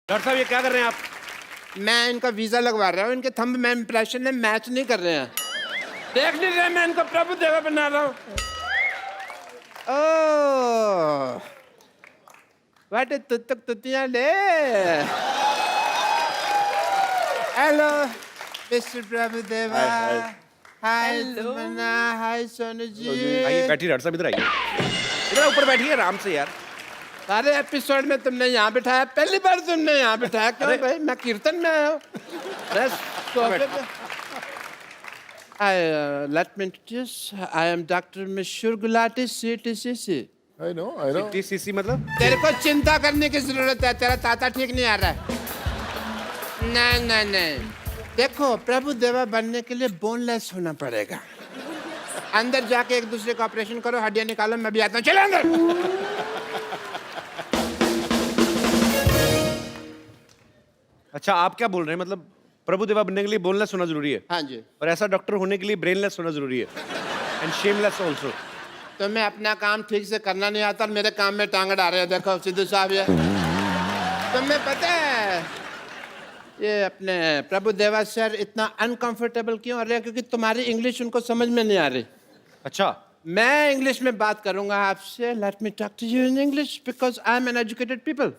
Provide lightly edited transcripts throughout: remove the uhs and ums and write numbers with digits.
Doctor साहब ये क्या कर रहे हैं आप? मैं इनका वीजा लगवा रहा हूँ। इनके थंब में इंप्रेशन में मैच नहीं कर रहे हैं। देख नहीं रहे मैं इनको प्रभु देवा बना रहा हूँ। ओह वाटे तुतक तुतियां ले। हेलो मिस्टर प्रभु देवा। हाय तमन्ना। हाय सोनू जी। आइए बैठिए डॉक्टर साहब, इधर आइए, इधर ऊपर बैठिए आराम से यार। सारे एपिसोड में तुमने यहाँ बिठाया, पहली बार तुमने यहाँ बिठाया क्यों भाई? मैं कीर्तन में आया हूँ। Let me introduce. I am Dr. Mishur Gulati, CTCC. I know. TCC मतलब? तेरे को चिंता करने की जरूरत है, तेरा ताता ठीक नहीं आ रहा है। नहीं। देखो प्रभु देवा बनने के लिए बोनलेस होना पड़ेगा। अंदर जाके एक दूसरे का ऑपरेशन करो, हड्डियां निकालो, मैं भी आता हूँ। चलो अंदर। अच्छा आप क्या बोल रहे हैं, मतलब प्रभु देवा बनने के लिए बोनलेस होना जरूरी है? हाँ जी। और ऐसा डॉक्टर होने के लिए ब्रेनलेस होना जरूरी है, एंड शेमलेस ऑल्सो। तुम्हें अपना काम ठीक से करना नहीं आता और मेरे काम में टांग अड़ा रहे हो। देखो सिद्धू साहब ये तुम्हें पता है ये अपने प्रभु देवा सर इतना अनकंफर्टेबल क्यों हो रहे हैं? क्योंकि तुम्हारी इंग्लिश उनको समझ में नहीं आ रही। अच्छा मैं इंग्लिश में बात करूंगा आपसे। Let me talk to you in English because I am an educated people.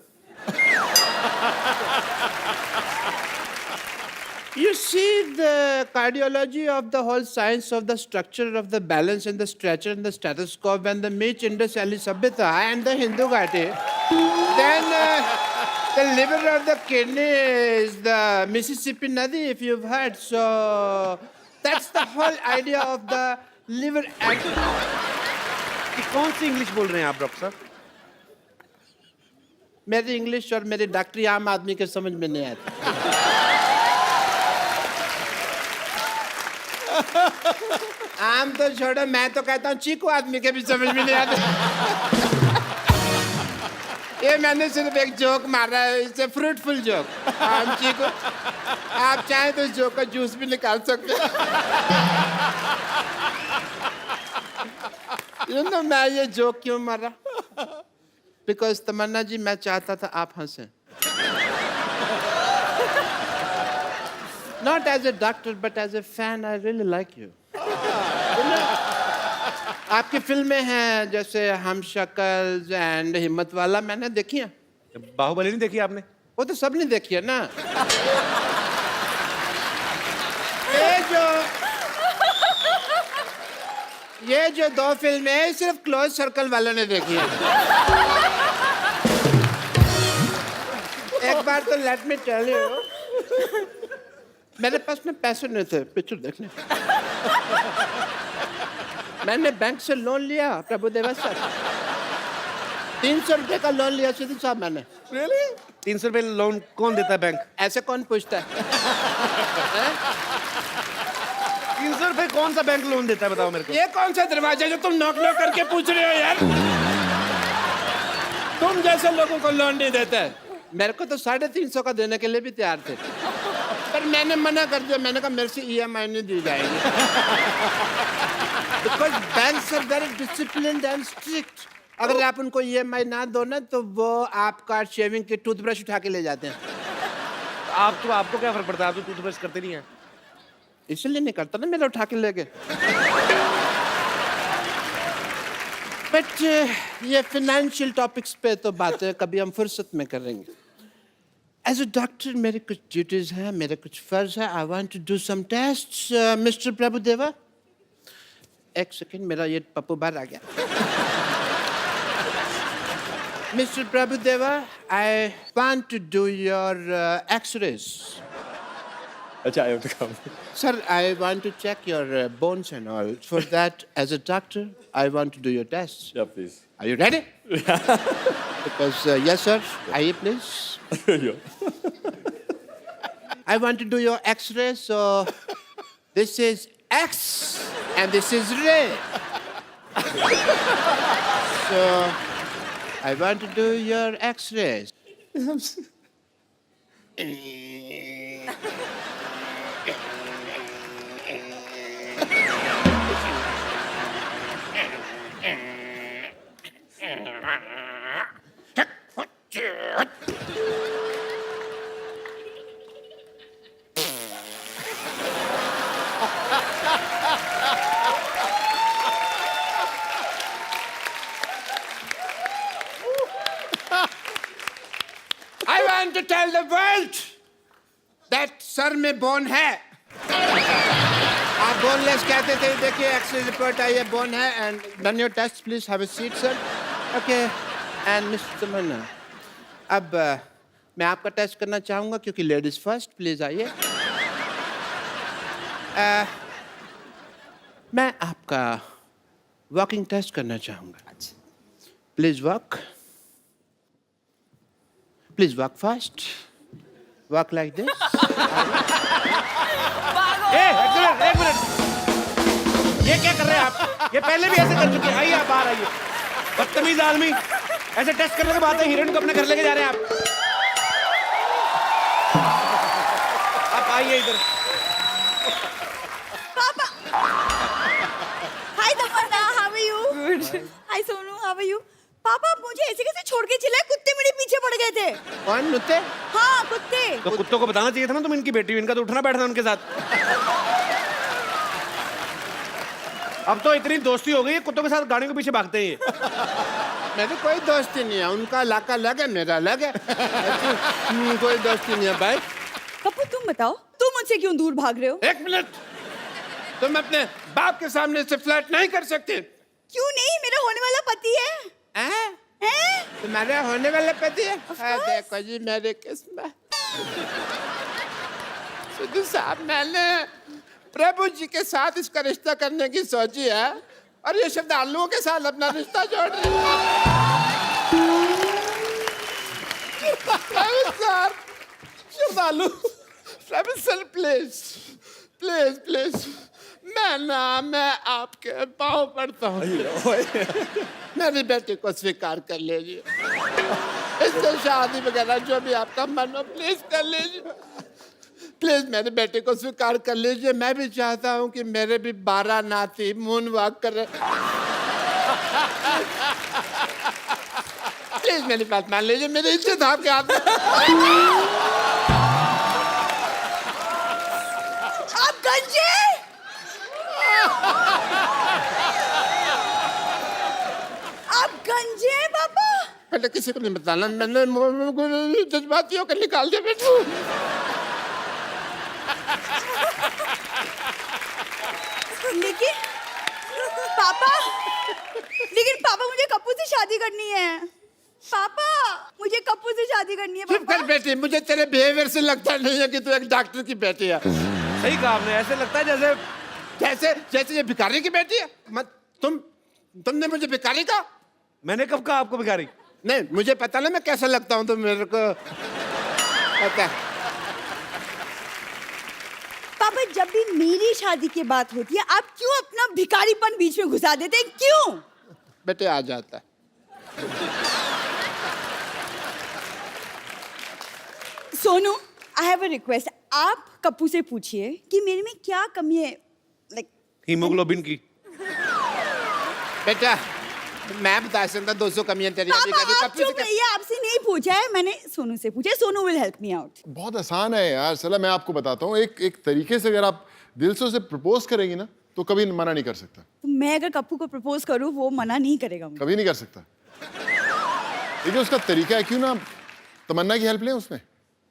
You see the cardiology of the whole science of the structure of the balance and the stretcher and the stethoscope and the Meech Indus Valley Sabhyata and the Hindu Ghati. Then the liver or the kidney is the Mississippi Nadi, if you've heard. So that's the whole idea of the liver. ये कौन सी English बोल रहे हैं आप doctor साहब? मेरी English और मेरी डॉक्टरी आम आदमी के समझ में नहीं आती। आम तो छोड़ो, मैं तो कहता हूँ चीकू आदमी के भी समझ में नहीं आते। ये मैंने सिर्फ एक जोक मारा है, इससे फ्रूटफुल जोक। आम चीकू, आप चाहें तो इस जोक का जूस भी निकाल सकते हैं। You know, मैं ये जोक क्यों मारा? बिकॉज तमन्ना जी मैं चाहता था आप हंसें। Not as a doctor, but as a fan, I really like you. आपकी फिल्में हैं जैसे हम शक्ल एंड हिम्मत वाला, मैंने देखी है। बाहुबली नहीं देखी आपने? वो तो सब ने देखी है ना। ये जो दो फिल्में हैं सिर्फ क्लोज सर्कल वालों ने देखी है। एक बार तो लेट मी टेल यू, मेरे पास में पैसे नहीं थे पिक्चर देखने। मैंने बैंक से लोन लिया प्रभु देवा सर। 300 रुपए का लोन लिया सिद्धू साहब मैंने। Really? 300 रुपए लोन कौन देता है बैंक? ऐसे कौन पूछता है? 300 रुपए कौन सा बैंक लोन देता है बताओ मेरे को? ये कौन सा दरवाजा जो तुम नॉक नॉक करके पूछ रहे हो यार? तुम जैसे लोगों को लोन नहीं देता है। मेरे को तो 350 का देने के लिए भी तैयार थे, पर मैंने मना कर दिया। मैंने कहा मेरे से EMI नहीं दी जाएगी। Because banks are very disciplined and strict. अगर आप उनको EMI ना दो ना तो वो आपका शेविंग की टूथब्रश उठा के ले जाते हैं। आपको क्या फर्क पड़ता है? आप तो टूथब्रश करते नहीं हैं। इसलिए नहीं करता ना, मेरा उठा के ले गए। बट ये फाइनेंशियल टॉपिक्स पे तो बातें कभी हम फुर्सत में करेंगे। एज अ डॉक्टर मेरे कुछ ड्यूटीज हैं, मेरे कुछ फर्ज है। I want to do some tests. Mister Prabhu Deva, एक सेकेंड, मेरा ये पप्पू बाहर आ गया। Mister Prabhu Deva, I want to do your x-rays. Acha, I have to come. Sir, I want to check your bones and all. For that, as a doctor, I want to do your tests. Yeah, please. Are you ready? Because, yes, sir. Aye, please. I want to do your X-ray, so this is X and this is ray. So, I want to do your X-rays. to tell the world that sir में bone है. आप boneless कहते थे, देखिए x ray report आई है, bone है. And done your test, please have a seat sir. Okay. And mister Tamanna, अब मैं आपका टेस्ट करना चाहूँगा क्योंकि लेडीज फर्स्ट. प्लीज आइए. मैं आपका वॉकिंग टेस्ट करना चाहूँगा. Please walk. Please walk fast. Walk like this. एक मिनट. ये क्या कर रहे हैं आप? ये पहले भी ऐसे कर चुके हैं. आइए आप बाहर आइए. बदतमीज आदमी. ऐसे टेस्ट करने के बाद हीरोइन को अपने घर लेके जा रहे हैं आप. आप आइए इधर. Papa. Hi Tamanna, how are you? Good. Hi Sonu, how are you? पापा मुझे ऐसे कैसे छोड़ के चले? कुत्ते मेरे पीछे पड़ गए थे. कौन नुते? हाँ कुत्ते. तो कुत्तों को बताना चाहिए था ना तुम इनकी बेटी हो. इनका तो उठना बैठना उनके साथ. अब तो इतनी दोस्ती हो गई है, कुत्तों के साथ गाड़ी के पीछे भागते हैं ये. मेरी कोई दोस्ती नहीं है. उनका इलाका अलग है, मेरा अलग है. कोई दोस्ती नहीं है भाई. कपूर तुम बताओ, तुम मुझसे क्यों दूर भाग रहे हो? एक मिनट. तुम अपने बाप के सामने से फ्लर्ट नहीं कर सकते. क्यों नहीं? मेरा होने वाला पति है. हैं? हैं? तुम्हारे होने वाले पति है? देखो जी मेरी किस्मत. सिद्धू साहब, मैंने प्रभु जी के साथ इसका रिश्ता करने की सोची है और ये श्रद्धालुओं के साथ अपना रिश्ता जोड़ रही है. श्रद्धालु, प्रभु सर प्लीज प्लीज प्लीज. मैं आपके पाँव पड़ता हूँ. मेरी बेटी को स्वीकार कर लीजिए. इससे शादी वगैरह जो भी आपका मन हो प्लीज कर लीजिए. प्लीज मेरी बेटी को स्वीकार कर लीजिए. मैं भी चाहता हूँ कि मेरे भी 12 नाती मून वॉक करे. प्लीज मेरी बात मान लीजिए. मेरी इज्जत आपके हाथ में. आप गंजे. आप गंजे हैं पापा. बेटा किसी को नहीं बताना. मैंने जज्बातियों को निकाल दिया बेटू. लेकिन पापा मुझे कपूर से शादी करनी है. पापा मुझे कपूर से शादी करनी है. चुप कर बेटी. मुझे तेरे बिहेवियर से लगता नहीं है कि तू एक डॉक्टर की बेटी है. सही कहा आपने. ऐसे लगता है जैसे जैसे जैसे ये भिखारी की बेटी है. मत तुमने मुझे भिखारी कहा. मैंने कब कहा आपको भिखारी? नहीं मुझे पता ना मैं कैसा लगता हूँ. तो मेरे को पता है. पापा जब भी मेरी शादी की बात होती है आप क्यों अपना भिखारीपन बीच में घुसा देते हैं? क्यों? बेटे आ जाता है. Sonu, I have a request. आप कप्पू से पूछिए कि मेरे में क्या कमी है. लाइक हीमोग्लोबिन की. बेटा मैं बता सकता 200 कमियां तेरी. पापा आप चुप रहिए. आपसे नहीं पूछा है मैंने, सोनू से पूछा है. Sonu will help me out. बहुत आसान है यार. चला मैं आपको बताता हूँ. एक तरीके से अगर आप दिल से उसे प्रपोज करेंगी ना तो कभी मना नहीं कर सकता. तो मैं अगर कप्पू को प्रपोज करूं वो मना नहीं करेगा मुझे. कभी नहीं कर सकता. ये जो उसका तरीका है, क्यों ना तमन्ना की हेल्प लें उसमें.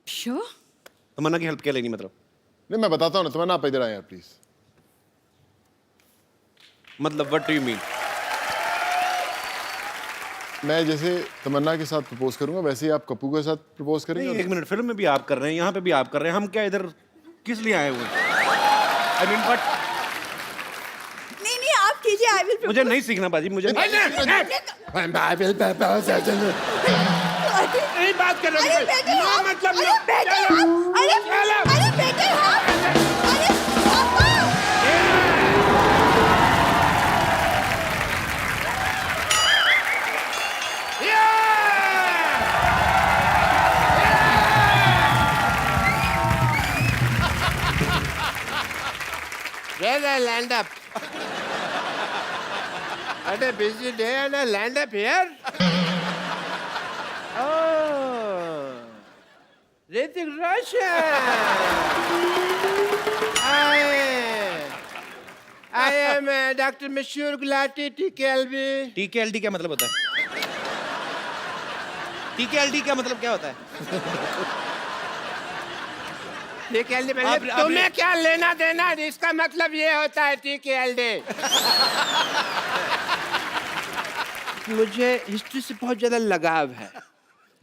श्योर. तमन्ना की हेल्प क्या लेनी मतलब? नहीं मैं बताता हूँ ना. तमन्ना आप इधर आए यार प्लीज. मतलब व्हाट डू यू मीन? मैं जैसे तमन्ना के साथ प्रपोज करूंगा वैसे ही आप कपूर के साथ प्रपोज करेंगे. नहीं, एक मिनट. फिल्म में भी आप कर रहे हैं, यहाँ पे भी आप कर रहे हैं. हम क्या इधर किस लिए आए हुए? आई मीन बट नहीं आप कीजिए. I will. मुझे नहीं सीखना बाजी. मुझे नहीं बात कर रहे अरे बेटे हो. मतलब अरे बेटे अरे बेटे अरे पापा. Where I land up? What a busy day and I land up here. Oh, Hrithik Roshan. I am Dr. Mashur Gulati, TKLB. TKLD क्या मतलब होता है? TKLD क्या मतलब क्या होता है? TKLD आप- तुम्हें क्या लेना देना, इसका मतलब ये होता है TKLD। मुझे हिस्ट्री से बहुत ज्यादा लगाव है।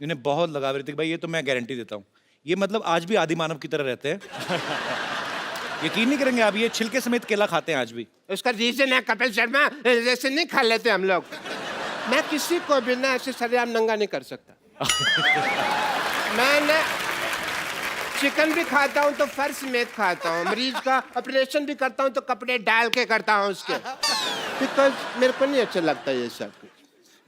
इन्हें बहुत लगा ऋतिक भाई, ये तो मैं गारंटी देता हूँ। ये मतलब आज भी आदि मानव की तरह रहते हैं। यकीन नहीं करेंगे आप, ये छिलके समेत केला खाते हैं आज भी। उसका रीजन है कपिल शर्मा, जैसे नहीं खा लेते हम लोग। मैं किसी को भी ना ऐसे सरेआम नंगा नहीं कर सकता। मैं ना चिकन भी खाता हूँ तो फर्श समेत खाता हूँ। मरीज का ऑपरेशन भी करता हूँ तो कपड़े डाल के करता हूँ उसके, बिकॉज मेरे को नहीं अच्छा लगता ये सब कुछ।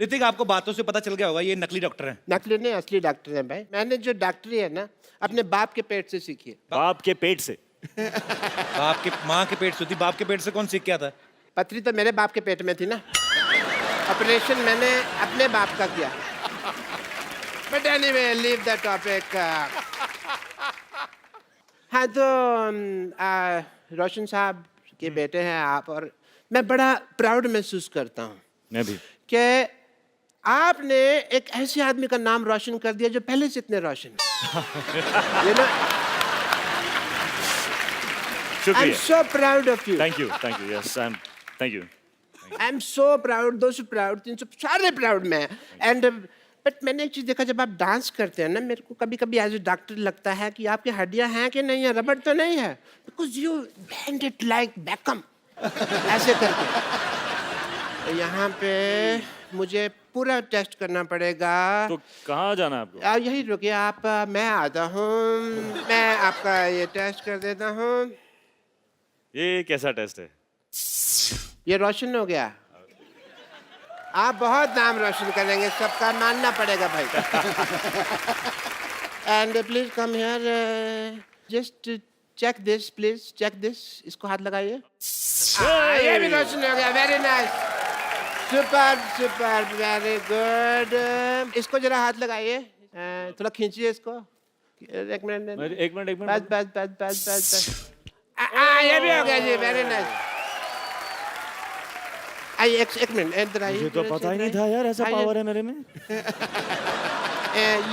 ऋतिक, आपको बातों से पता चल गया होगा ये नकली डॉक्टर हैं। नकली नहीं, असली डॉक्टर है भाई। मैंने जो डॉक्टरी है ना अपने बाप के पेट से सीखी है। बाप के पेट से? बाप के, माँ के पेट से होती, बाप के पेट से कौन सीख के आता है? पथरी तो मेरे बाप के पेट में थी ना, ऑपरेशन मैंने अपने बाप का किया। But anyway, leave the topic. हाँ तो रोशन साहब के बेटे हैं आप, और मैं बड़ा प्राउड महसूस करता हूँ मैं भी। कि आपने एक ऐसे आदमी का नाम रोशन कर दिया जो पहले से इतने रोशन है। You know, I'm शुक्रिया। so proud of you. Thank you, yes, thank you. I'm so proud, those who proud, 300 सारे प्राउड में हैं। एंड बट मैंने एक चीज देखा, जब आप डांस करते हैं ना, मेरे को कभी कभी एज ए डॉक्टर लगता है कि आपकी हड्डियां हैं कि नहीं है, रबड़ तो नहीं है, because you band it like Beckham ऐसे करके। तो यहाँ पे मुझे पूरा टेस्ट करना पड़ेगा। तो कहाँ जाना है आपको? यही रुकिए आप, मैं आता हूँ, मैं आपका ये टेस्ट कर देता हूँ। ये कैसा टेस्ट है? ये रोशन हो गया। आप बहुत नाम रोशन करेंगे, सबका मानना पड़ेगा भाई। And please come here, just check this, please check this. इसको हाथ लगाइए। ये भी रोशन हो गया, very nice, super super, very good. इसको जरा हाथ लगाइए, थोड़ा खींचिए इसको। एक मिनट, एक मिनट बस बस बस बस बस बस। ये भी हो गया जी, वेरी नाइस। आइए एक मिनट, इधर आइए। मुझे तो पता ही नहीं था यार ऐसा आइए। पावर है मेरे में।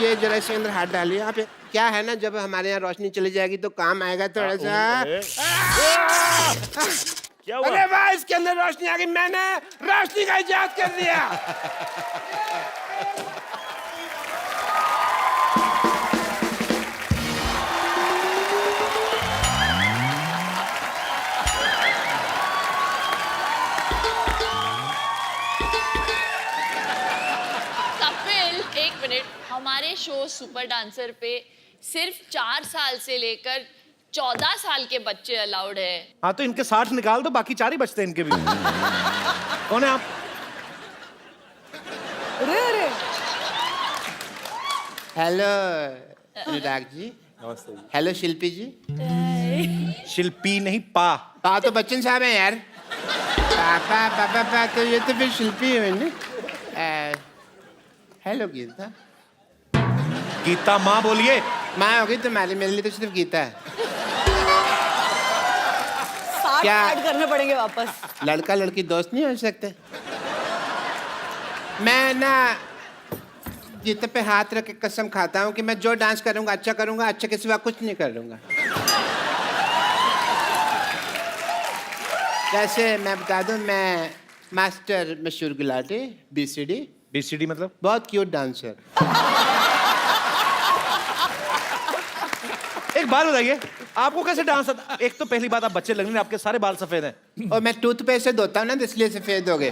ये जरा इसके अंदर हाथ डालिए आप। क्या है ना, जब हमारे यहाँ रोशनी चली जाएगी तो काम आएगा थोड़ा सा। क्या हुआ? अरे वाह, इसके अंदर रोशनी आ गई, मैंने रोशनी का इजाद कर दिया। कपिल, एक मिनट। हमारे शो सुपर डांसर पे सिर्फ 4 साल से लेकर 14 साल के बच्चे अलाउड है। हाँ तो इनके 60 निकाल दो, बाकी 4 ही बचते हैं इनके भी। कौन है आप? हेलो अनुराग जी। नमस्ते। हेलो शिल्पी जी। शिल्पी नहीं, पा। पा तो बच्चन साहब हैं यार। पापा पापा पा तो ये तो फिर शिल्पी है ना। हेलो गीता। गीता माँ बोलिए। माँ होगी तुम्हारी, मेरे लिए तो सिर्फ गीता है। 60 क्या? ऐड करने पड़ेंगे वापस। लड़का लड़की दोस्त नहीं हो सकते। मैं ना गीता पे हाथ रख के कसम खाता हूँ कि मैं जो डांस करूँगा अच्छा करूँगा, अच्छे के सिवा कुछ नहीं करूँगा। जैसे मैं बता दूँ, मैं मास्टर मशहूर गुलाटी, BCD। BCD मतलब? बहुत क्यूट डांसर। एक बात बताइए, आपको कैसे डांस आता? एक तो पहली बात, आप बच्चे लग रहे हैं, आपके सारे बाल सफेद हैं। और मैं टूथपेस्ट से धोता हूँ ना, तो इसलिए सफेद हो गए।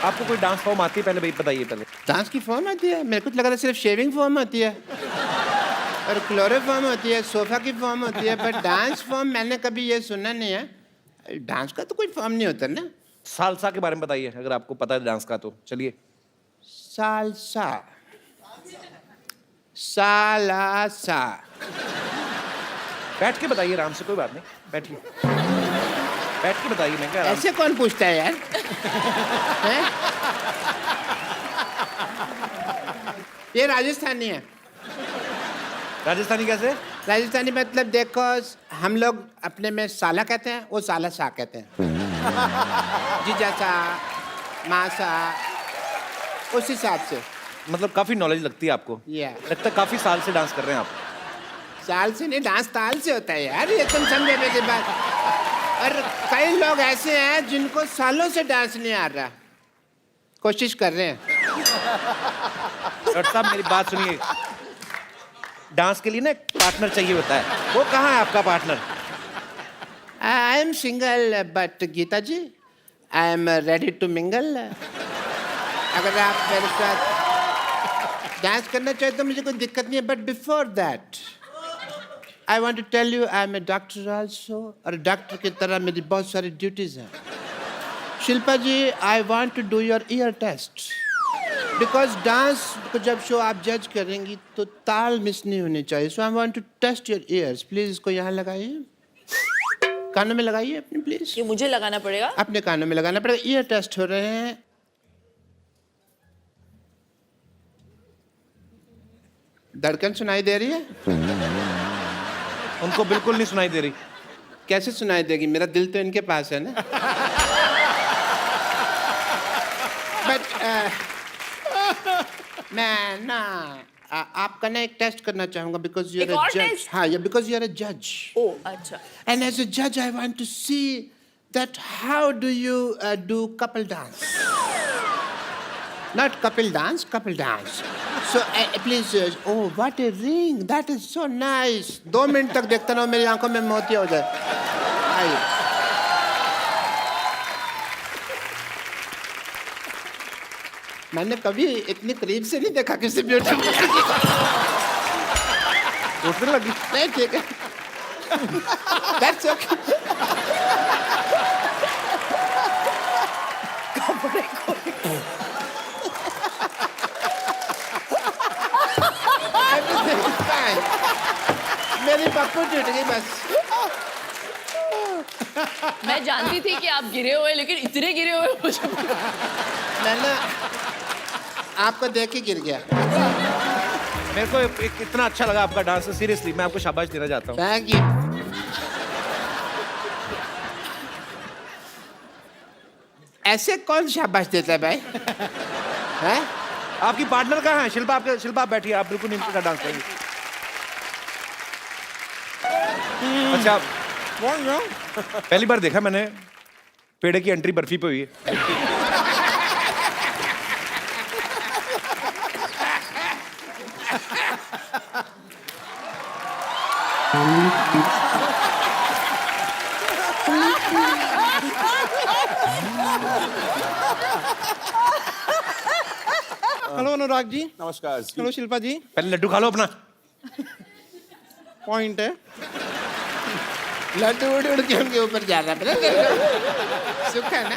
आपको कोई डांस फॉर्म आती है? पहले भाई बताइए पहले। डांस की फॉर्म आती है? मेरे को तो लगा था सिर्फ शेविंग फॉर्म होती है और क्लोरोफॉर्म होती है, सोफा की फॉर्म होती है, पर डांस फॉर्म मैंने कभी ये सुना नहीं है। डांस का तो कोई फॉर्म नहीं होता ना। सालसा के बारे में बताइए, अगर आपको पता है डांस का तो चलिए। सालसा, सालासा। बैठ के बताइए आराम से, कोई बात नहीं, बैठिए। बैठ के बताइए, मैं क्या आराम से। ऐसे कौन पूछता है यार? हैं? ये राजस्थानी है। राजस्थानी कैसे? राजस्थानी मतलब देखो, हम लोग अपने में साला कहते हैं, वो साला सा कहते हैं। जीजा सा, माँ सा, उस हिसाब से। मतलब काफी नॉलेज लगती है आपको। Yeah. लगता है काफी साल से डांस कर रहे हैं आप। साल से नहीं, डांस ताल से होता है यार, ये तुम समझे मेरी बात। और कई लोग ऐसे हैं जिनको सालों से डांस नहीं आ रहा, कोशिश कर रहे हैं। डॉक्टर साहब मेरी बात सुनिए, डांस के लिए ना एक पार्टनर चाहिए होता है, वो कहाँ है आपका partner? I am single but Geeta ji I am ready to mingle. अगर आप मेरे साथ डांस करना चाहे तो मुझे कोई दिक्कत नहीं है, but before that I want to tell you I am a doctor also, और डॉक्टर की तरह मेरी बहुत सारी ड्यूटीज हैं। Shilpa ji, I want to do your ear test, because dance को जब शो आप जज करेंगी तो ताल मिस नहीं होनी चाहिए। So I want to test your ears. Please इसको यहाँ लगाइए, कानों में लगाइए अपने, प्लीज। ये मुझे लगाना पड़ेगा? अपने कानों में लगाना पड़ेगा। ईयर टेस्ट हो रहे हैं। धड़कन सुनाई दे रही है? उनको बिल्कुल नहीं सुनाई दे रही। कैसे सुनाई देगी, मेरा दिल तो इनके पास है ना। बट मैं ना आपका ना एक टेस्ट करना चाहूंगा, बिकॉज यू एक आर और अ जज। test? हाँ, बिकॉज यू आर अ जज, ओ अच्छा। and as a judge I want to see that how do you do couple dance, not couple dance, couple dance. So please oh what a ring, that is so nice. 2 minute तक देखता रहो, मेरी आंखों में मोती हो जाए। आइए। मैंने कभी इतनी करीब से नहीं देखा किसी ब्यूटी को। उठने लगी। नहीं, ठीक है। That's okay. Everything is fine. मेरी पप्पू टूट गई बस। मैं जानती थी कि आप गिरे हुए, लेकिन इतने गिरे हुए मुझे मैं ना आपको देख के गिर गया। मेरे को इतना अच्छा लगा आपका डांस, सीरियसली मैं आपको शाबाश देना चाहता हूँ। Thank you. ऐसे कौन शाबाश देता है भाई? हैं? आपकी पार्टनर कहाँ है? शिल्पा, आपके शिल्पा आप बैठिए, आप बिल्कुल नहीं का डांस करेंगे। अच्छा, पहली बार देखा मैंने पेड़े की एंट्री बर्फी पे हुई है। हेलो अनुराग जी। नमस्कार। हेलो शिल्पा जी। पहले लड्डू खा लो अपना। पॉइंट है। लड्डू उड़ उड़ के उनके ऊपर जा रहा है। सुख है ना?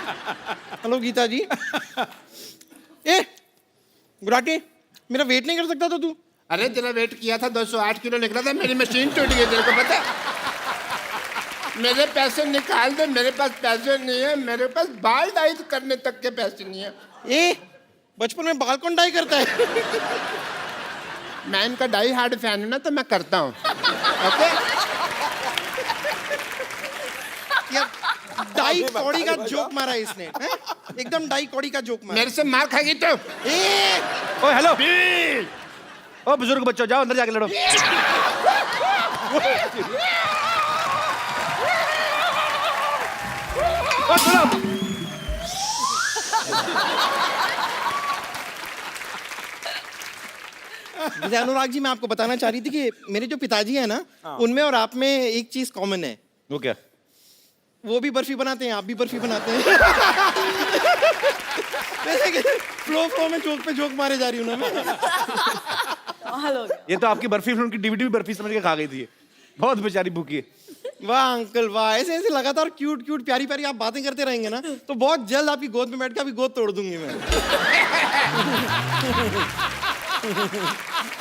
हेलो गीता जी। ए गुराटी, मेरा वेट नहीं कर सकता था तू? अरे तेरा वेट किया था, 208 किलो निकला था, मेरी मशीन टूट गई, तेरे को पता है? मेरे पैसे निकाल दे, मेरे पास पैसे नहीं है, मेरे पास बाल डाई करने तक के पैसे नहीं है। ए बचपन में बाल कौन डाई करता है? मैं इनका डाई हार्ड फैन हूं ना, तो मैं करता हूँ। ओके? यार डाई कौड़ी का जोक मारा है इसने, हैं? एकदम डाई कौड़ी का जोक मारा। मेरे से मार खाएगी तो? ए ओ हेलो, ओ बुजुर्ग बच्चों, जाओ अंदर जाके लड़ो। ओ सुनो, जैसे अनुराग जी, मैं आपको बताना चाह रही थी कि मेरे जो पिताजी हैं ना, उनमें और आप में एक चीज कॉमन है। वो क्या? वो भी बर्फी बनाते हैं, आप भी बर्फी बनाते हैं। वैसे कि फ्लो में जोक पे जोक मारे जा रही हूँ ना मैं। हेलो। ये तो आपकी बर्फी फिल्म की डीवीडी भी बर्फी समझ के खा गई थी। बहुत बेचारी भूखी है। वाह अंकल वाह, ऐसे ऐसे लगातार क्यूट क्यूट प्यारी प्यारी आप बातें करते रहेंगे ना, तो बहुत जल्द आपकी गोद में बैठ के आपकी गोद तोड़ दूंगी मैं।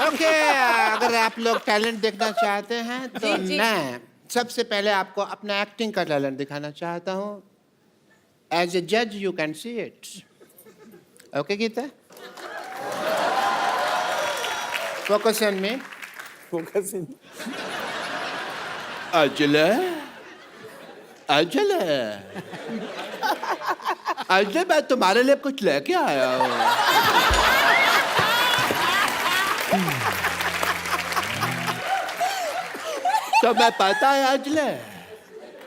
ओके, अगर आप लोग टैलेंट देखना चाहते हैं तो जी। मैं सबसे पहले आपको अपना एक्टिंग का टैलेंट दिखाना चाहता हूँ। एज ए जज you can see it. Okay Geeta, focus on me. अजला, अजला, अजला, मैं तुम्हारे लिए कुछ लेके आया हूँ। तो मैं पता है अंजलि,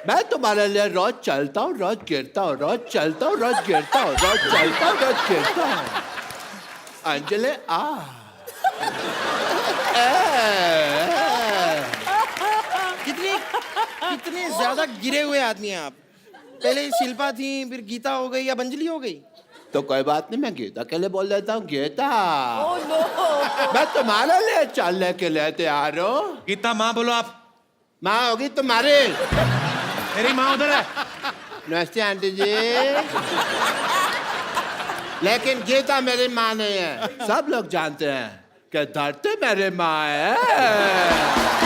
मैं तुम्हारे लिए रोज चलता हूँ, रोज गिरता हूँ, रोज चलता हूँ, रोज गिरता हूँ, रोज चलता हूँ, रोज गिरता हूँ। अंजलि कितने ज्यादा गिरे हुए आदमी हैं आप। पहले शिल्पा थी, फिर गीता हो गई, अब अंजलि हो गई। तो कोई बात नहीं, मैं गीता के लिए बोल देता हूँ, गीता मैं तुम्हारे लिए चलने के लिए तैयार हूँ। गीता माँ बोलो आप। माँ होगी तुम्हारी। मेरी माँ उधर है। नमस्ते आंटी जी। लेकिन गीता मेरी माँ नहीं है। सब लोग जानते हैं कि धरती मेरी माँ है।